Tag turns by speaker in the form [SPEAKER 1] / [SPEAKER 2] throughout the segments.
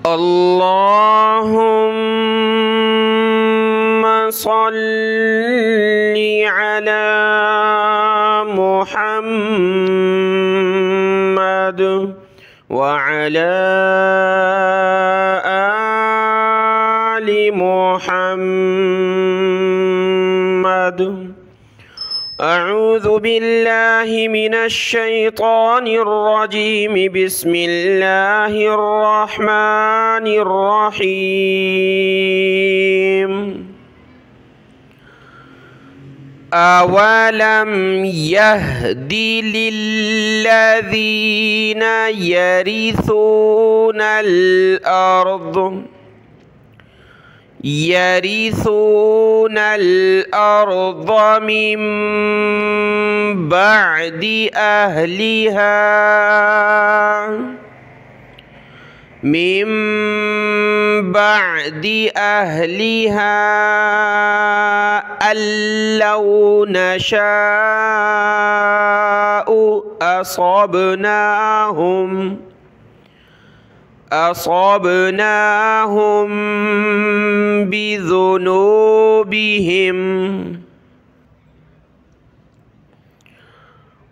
[SPEAKER 1] اللهم صل على محمد وعلى آل محمد. أعوذ بالله من الشيطان الرجيم. بسم الله الرحمن الرحيم. أولم يهد للذين يرثون الأرض من بعد أهلها أن لو نشاء أصبناهم بذنوبهم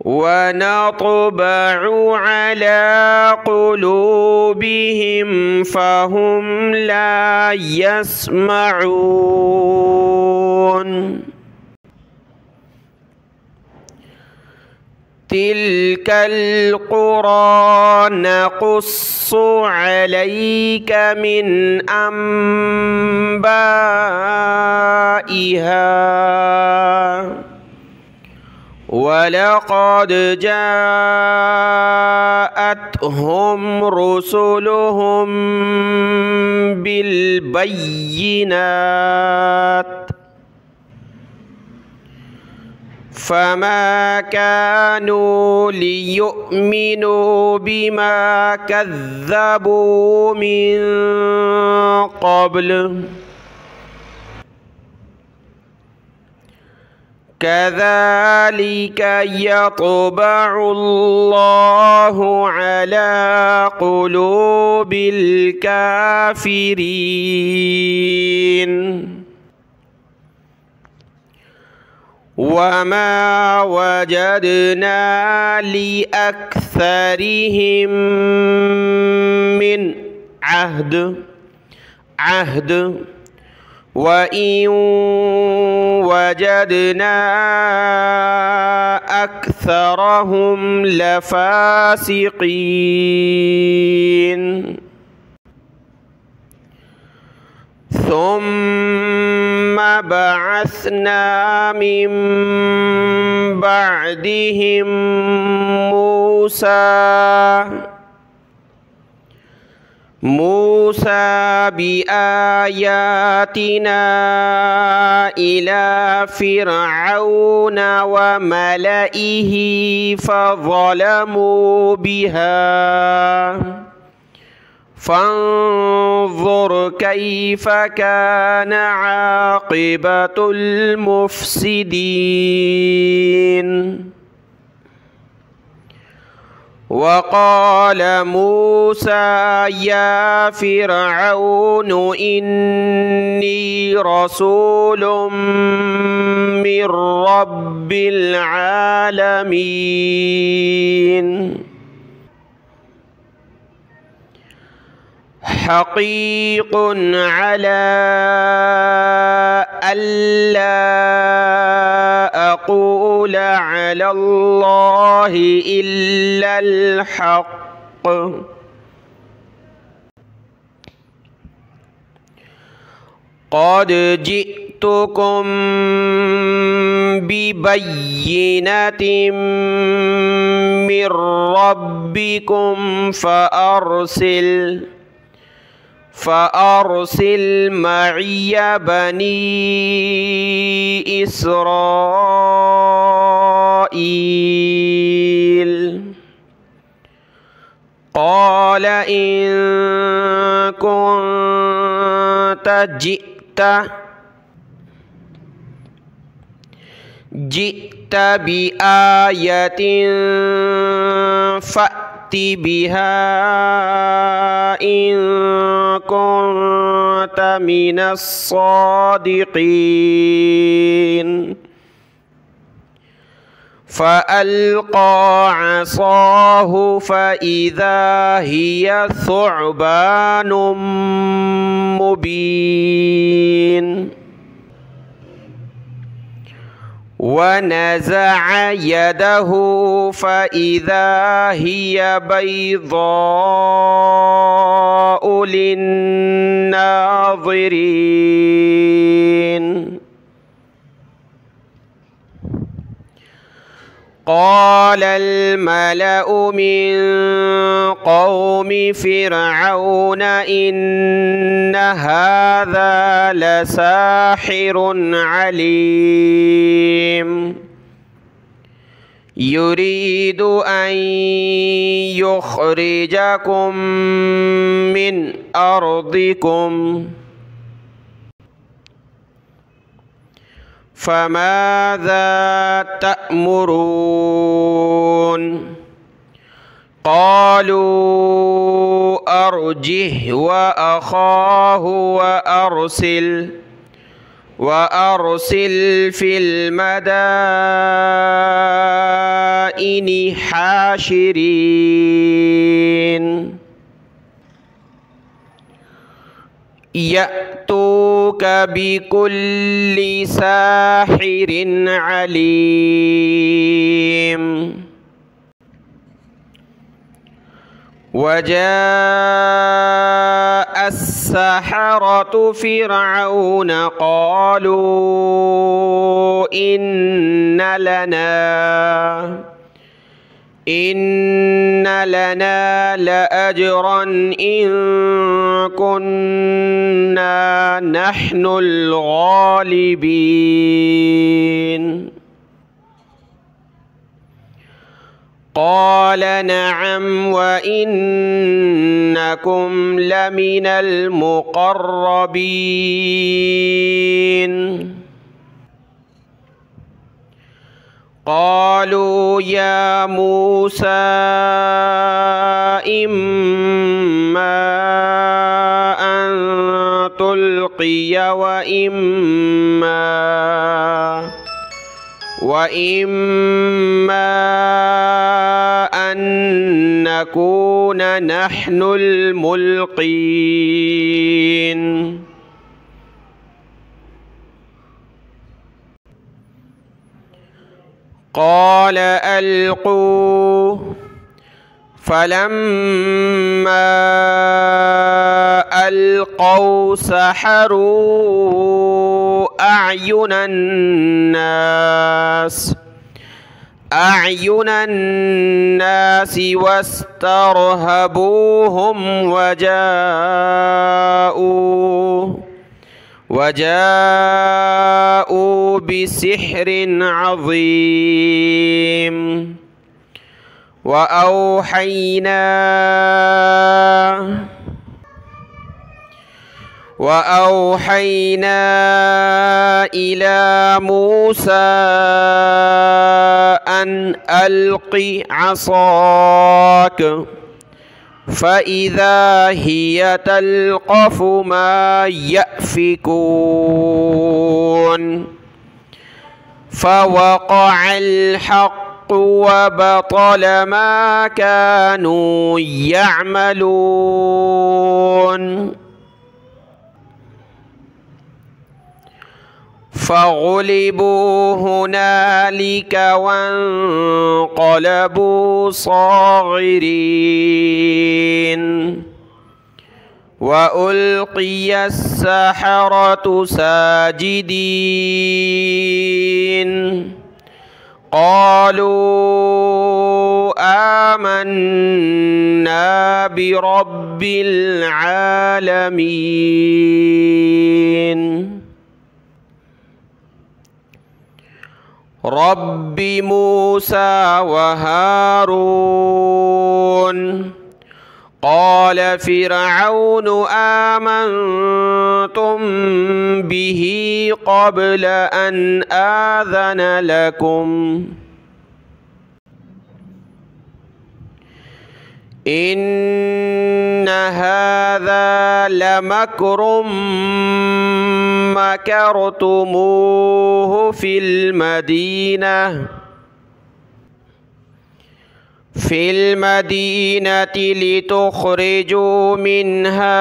[SPEAKER 1] ونطبع على قلوبهم فهم لا يسمعون. تلك القرى نقص عليك من أنبائها ولقد جاءتهم رسلهم بالبينات فما كانوا ليؤمنوا بما كذبوا من قبل كذلك يطبع الله على قلوب الكافرين. وما وجدنا لأكثرهم من عهد وإن وجدنا أكثرهم لفاسقين. ثم بعثنا من بعدهم موسى بآياتنا إلى فرعون وملئه فظلموا بها فانظر كيف كان عاقبة المفسدين. وقال موسى يا فرعون إني رسول من رب العالمين حقيق على ألا أقول على الله إلا الحق قد جئتكم ببينة من ربكم فأرسل معي بني إسرائيل. قال إن كنت جئت بآية فأت فأت بها إن كنت من الصادقين فألقى عصاه فإذا هي ثعبان مبين ونزع يده فإذا هي بيضاء للناظرين قال الملأ من قوم فرعون إن هذا لساحر عليم يريد أن يخرجكم من أرضكم فماذا تأمرون قالوا أرجه وأخاه وأرسل في المدائن حاشرين يأتوك بكل ساحر عليم وجاء السحرة فرعون قالوا إن لنا لأجرا إن كنا نحن الغالبين قال نعم وإنكم لمن المقربين قالوا يا موسى إما أن تلقي وإما أن نكون نحن الملقين قال ألقوا فلما ألقوا سحروا أعين الناس واسترهبوهم وجاءوا بسحر عظيم وأوحينا إلى موسى أن ألق عصاك فإذا هي تلقف ما يأفكون فوقع الحق وبطل ما كانوا يعملون فغلبوا هنالك وانقلبوا صاغرين وألقي السحرة ساجدين قالوا آمنا برب العالمين رب موسى وهارون قال فرعون آمنتم به قبل أن آذن لكم إن هذا لمكر مكرتموه في المدينة لتخرجوا منها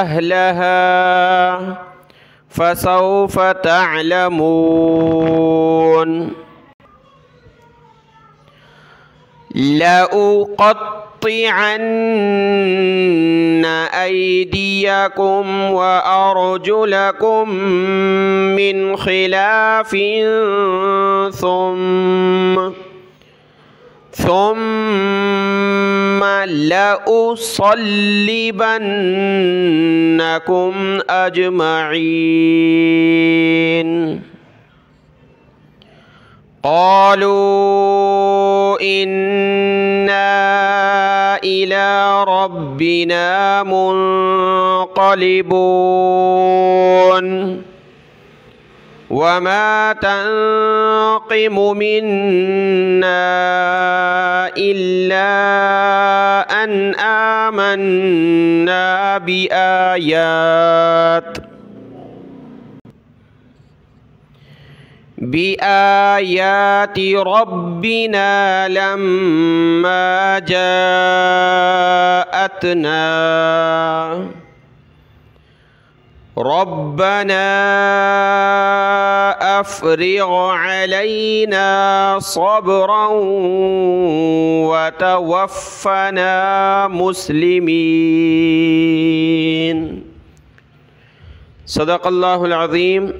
[SPEAKER 1] أهلها فسوف تعلمون. لأقطعن أيديكم وأرجلكم من خلاف ثم لأصلبنكم أجمعين. قالوا إنا إلى ربنا منقلبون. وما تنقم منا إلا أن آمنا بآيات ربنا لما جاءتنا. ربنا أفرغ علينا صبرا وتوفنا مسلمين. صدق الله العظيم